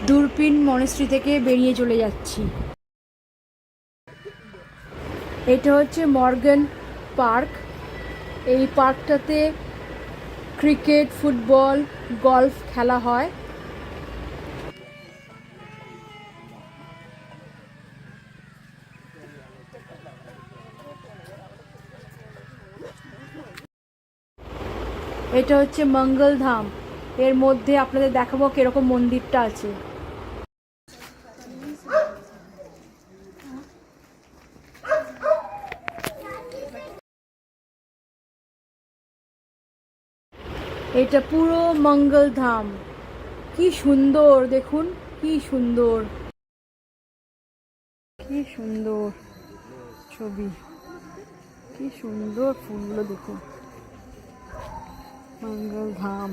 Durpin monastery থেকে বেরিয়ে চলে যাচ্ছি। এটা হচ্ছে মর্গান পার্ক। এই পার্কটাতে ক্রিকেট, ফুটবল, গলফ খেলা হয়। এটা হচ্ছে মঙ্গলধাম। এর মধ্যে আপনাদের দেখাবো কিরকম মন্দিরটা আছে। এটা পুরো মঙ্গলধাম। কি সুন্দর দেখুন, কি সুন্দর, কি সুন্দর ছবি, কি সুন্দর ফুলগুলো দেখুন। মঙ্গলধাম।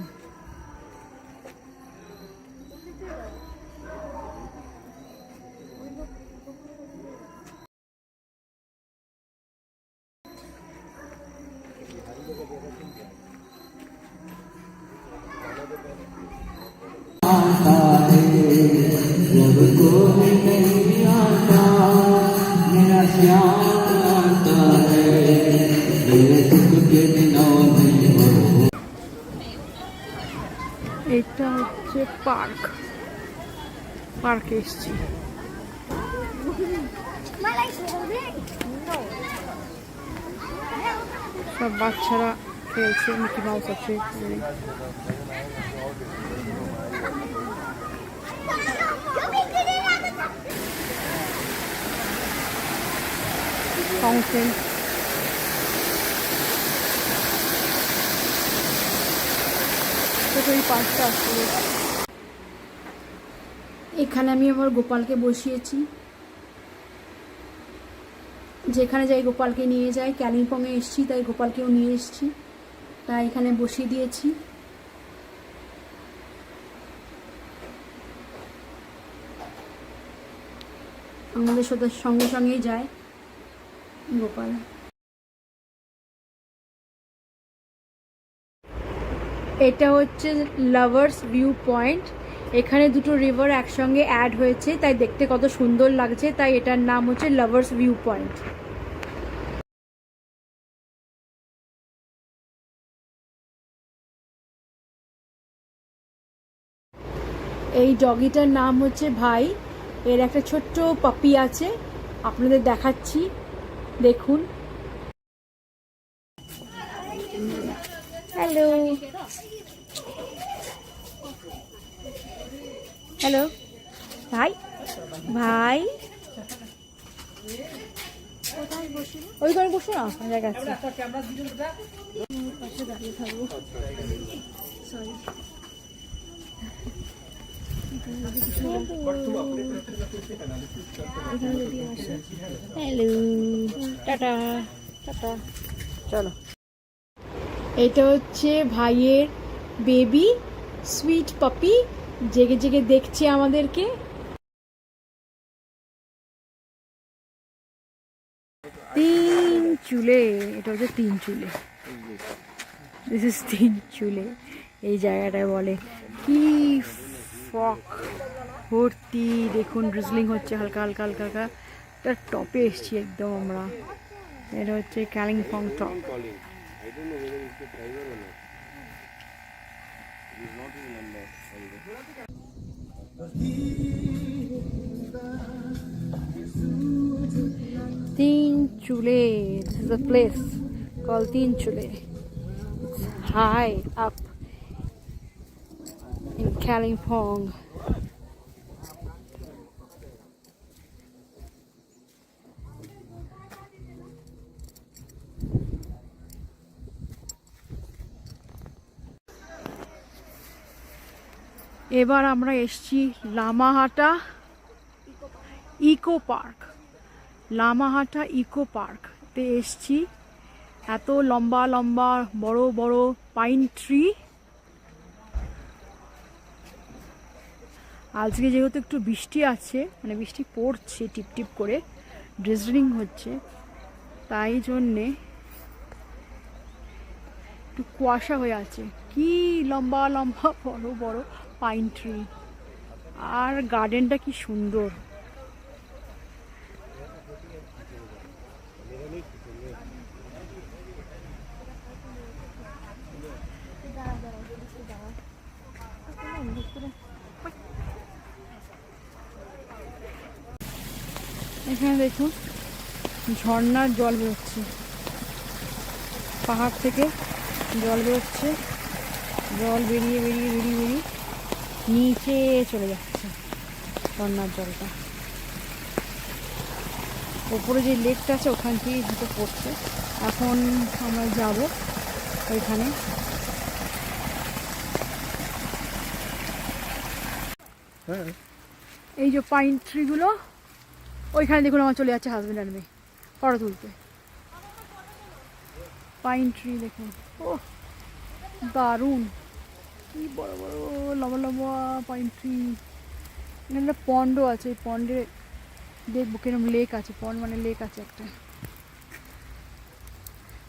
এটা হচ্ছে পার্কে এসছি। সব বাচ্চারা খেলছে, মিকি মাউস আছে। ফাউন্টেন। এই পার্কটা আসলে এখানে আমি আমার গোপালকে বসিয়েছি। যেখানে যাই গোপালকে নিয়ে যাই। কালিম্পংয়ে এসেছি তাই গোপালকেও নিয়ে এসেছি, তাই এখানে বসিয়ে দিয়েছি। আমাদের সঙ্গে সঙ্গেই যায় গোপাল। এটা হচ্ছে লাভার্স ভিউ পয়েন্ট। এখানে দুটো রিভার একসঙ্গে অ্যাড হয়েছে, তাই দেখতে কত সুন্দর লাগছে, তাই এটার নাম হচ্ছে লাভার্স ভিউ পয়েন্ট। এই ডগিটার নাম হচ্ছে ভাই। এর একটা ছোট্ট পাপি আছে, আপনাদের দেখাচ্ছি, দেখুন। হ্যালো, হ্যালো ভাই, ভাই ওই ঘরে বসো না, জায়গা আছে। পাশে দাঁড়িয়ে থাকবো, সরি। হ্যালো, টাটা টাটা, চলো। এটা হচ্ছে ভাইয়ের বেবি সুইট পাপি, জেগে জেগে দেখছে আমাদেরকে। তিন চুলে, এটা হচ্ছে তিন চুলে, দিস ইজ তিন চুলে। এই জায়গাটায় বলে কি ফক ভর্তি, দেখুন ড্রিজলিং হচ্ছে হালকা হালকা হালকা হালকা। একটা টপে এসছি একদম আমরা। এটা হচ্ছে কালিম্পং টপ। তিন চুলে, this is a place called তিন চুলে. It's high up in Kalimpong. এবার আমরা এসছি Lamahatta eco park. Lamahatta eco পার্কতে এসছি। এত লম্বা লম্বা বড় বড় পাইন ট্রি। আজকে যেহেতু একটু বৃষ্টি আছে, মানে বৃষ্টি পড়ছে টিপ টিপ করে, ড্রিজলিং হচ্ছে, তাই জন্যে একটু কুয়াশা হয়ে আছে। কি লম্বা লম্বা বড় বড় পাইন ট্রি, আর গার্ডেনটা কি সুন্দর। এখানে দেখুন ঝর্ণার জল বেরোচ্ছে, পাহাড় থেকে জল বেরোচ্ছে, জল বেরিয়ে বেরিয়ে বেরিয়ে বেরিয়ে নিচে চলে যাচ্ছে ঝর্ণার জলটা। ওপরে যে লেকটা আছে ওখান থেকেই হয়তো পড়ছে। এখন আমরা যাব ওইখানে। এই যে পাইন ট্রিগুলো, ওইখানে দেখুন আমার চলে যাচ্ছে হাজব্যান্ড আর মেয়ে ফটো তুলতে। পাইন ট্রি দেখুন, ও দারুণ, কি বড় বড় লম্বা লম্বা পাইন ট্রি। এখানে একটা পন্ডও আছে, এই পন্ডে দেখবো কিরম লেক আছে, পন্ড মানে লেক আছে একটা।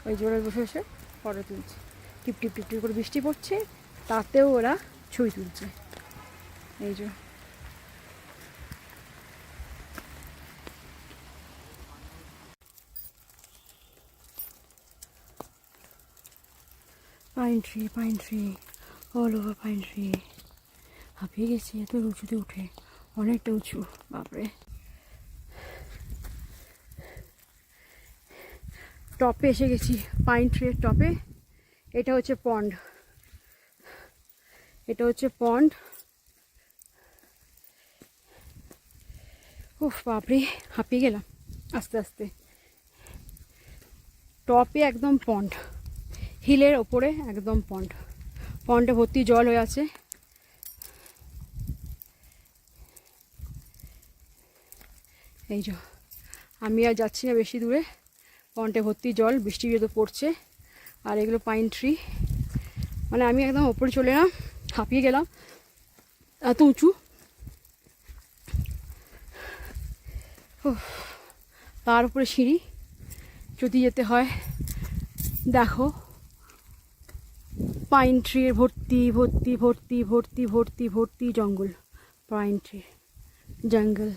ওই জোরে বসে বসে ফটো তুলছে, টিপ টিপ টিপ টিপ করে বৃষ্টি পড়ছে, তাতেও ওরা ছবি তুলছে। এই যে pine tree all over pine tree. হাঁপিয়ে গেছি এত উঁচুতে উঠে, অনেকটা উঁচু, বাপরে। টপে এসে গেছি, পাইন ট্রির টপে। এটা হচ্ছে পন্ড, এটা হচ্ছে পন্ড। উফ বাপরে, হাঁপিয়ে গেলাম আস্তে আস্তে। টপে একদম পন্ড, হিলের ওপরে একদম পন্ড, পন্ডে ভর্তি জল হয়ে আছে। এই যে আমি আর যাচ্ছি না বেশি দূরে, পন্ডে ভর্তি জল, বৃষ্টি যেহেতু পড়ছে। আর এগুলো পাইন ট্রি, মানে আমি একদম ওপরে চলে এলাম, হাঁপিয়ে গেলাম, এত উঁচু। তার উপরে সিঁড়ি, যদি যেতে হয় দেখো পাইন ট্রির ভর্তি ভর্তি ভর্তি ভর্তি ভর্তি ভর্তি জঙ্গল, পাইন ট্রি জঙ্গল।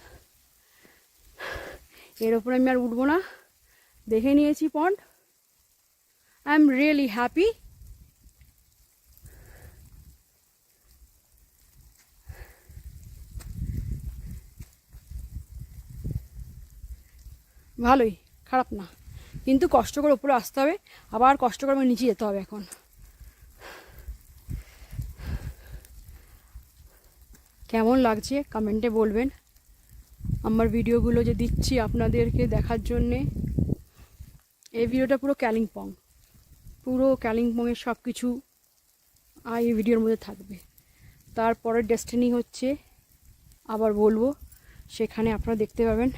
এর ওপরে আমি আর উঠবো না, দেখে নিয়েছি pond. I am really happy. ভালোই, খারাপ না, কিন্তু কষ্ট করে উপরে আসতে হবে, আবার কষ্ট করে আমার নিচে যেতে হবে এখন। কেমন লাগছে কমেন্টে বলবেন। আমার ভিডিওগুলো যে দিচ্ছি আপনাদেরকে দেখার জন্যে, এই ভিডিওটা পুরো কালিম্পং, পুরো কালিম্পংয়ের সব কিছু এই ভিডিওর মধ্যে থাকবে। তারপরের ডেস্টিনি হচ্ছে আবার বলবো, সেখানে আপনারা দেখতে পাবেন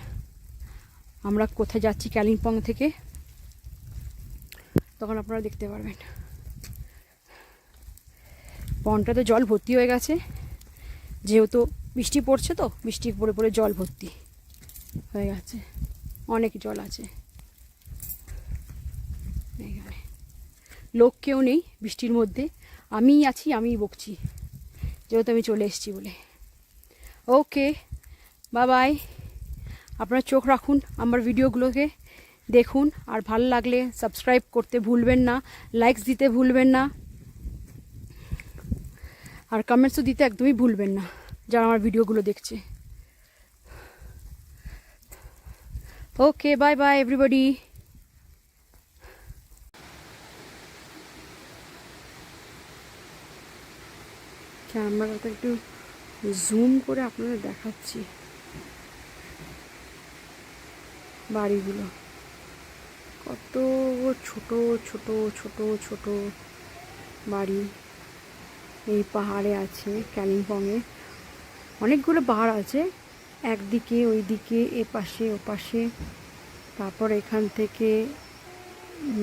আমরা কোথায় যাচ্ছি কালিম্পং থেকে, তখন আপনারা দেখতে পারবেন। পন্ডটাতে জল ভর্তি হয়ে গেছে, যেহেতু বৃষ্টি পড়ছে, তো বৃষ্টি পড়ে পড়ে জল ভর্তি হয়ে গেছে, অনেক জল আছে এখানে। লোক কেউ নেই বৃষ্টির মধ্যে, আমিই আছি, আমিই বকছি, যেহেতু আমি চলে এসেছি বলে। ওকে, বাই বাই। আপনারা চোখ রাখুন আমার ভিডিওগুলোকে, দেখুন, আর ভালো লাগলে সাবস্ক্রাইব করতে ভুলবেন না, লাইকস দিতে ভুলবেন না, আর কমেন্টসও দিতে একদমই ভুলবেন না যারা আমার ভিডিওগুলো দেখছে। ওকে, বাই বাই এভরিবডি। ক্যামেরাটা একটু জুম করে আপনাদের দেখাচ্ছি বাড়িগুলো, কত ছোট ছোট ছোট ছোট বাড়ি এই পাহাড়ে আছে। কালিম্পংয়ে অনেকগুলো পাহাড় আছে, একদিকে ওইদিকে, এপাশে ওপাশে। তারপর এখান থেকে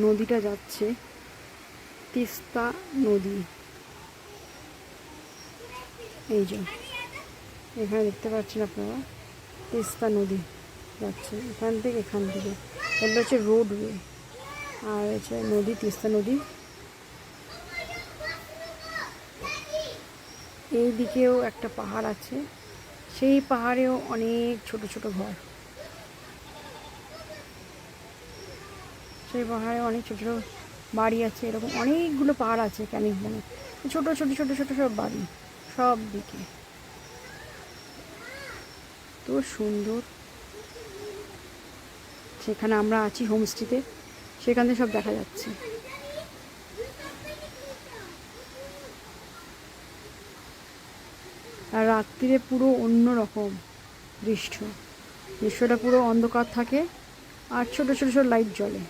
নদীটা যাচ্ছে, তিস্তা নদী। এই যে এখানে দেখতে পাচ্ছেন আপনারা, তিস্তা নদী যাচ্ছে এখান থেকে, এখান থেকে। এটা হচ্ছে রোডওয়ে, আর হচ্ছে নদী, তিস্তা নদী। এই দিকেও একটা পাহাড় আছে, সেই পাহাড়েও অনেক ছোট ছোট ঘর, সেই পাহাড়ে অনেক ছোট ছোট বাড়ি আছে। এরকম অনেকগুলো পাহাড় আছে কালিম্পংয়ে, ছোট ছোট ছোট ছোট সব বাড়ি সব দিকে, তো সুন্দর। সেখানে আমরা আছি হোমস্টেতে, সেখান থেকে সব দেখা যাচ্ছে। আর রাত্রিরে পুরো অন্য রকম দৃশ্যটা পুরো অন্ধকার থাকে আর ছোট ছোট ছোট লাইট জ্বলে।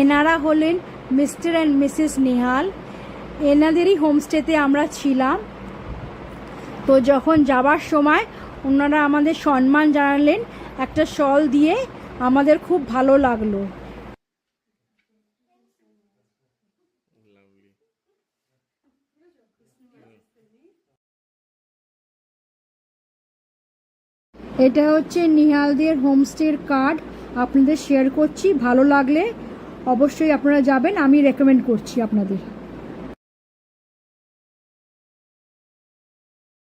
এনারা হলেন মিস্টার অ্যান্ড মিসেস নেহাল, এনাদেরই হোমস্টেতে আমরা ছিলাম। তো যখন যাবার সময় ওনারা আমাদের সম্মান জানালেন একটা শল দিয়ে, আমাদের খুব ভালো লাগলো। এটা হচ্ছে নিহালদের হোমস্টের কার্ড, আপনাদের শেয়ার করছি। ভালো লাগলে অবশ্যই আপনারা যাবেন, আমি রেকমেন্ড করছি আপনাদের।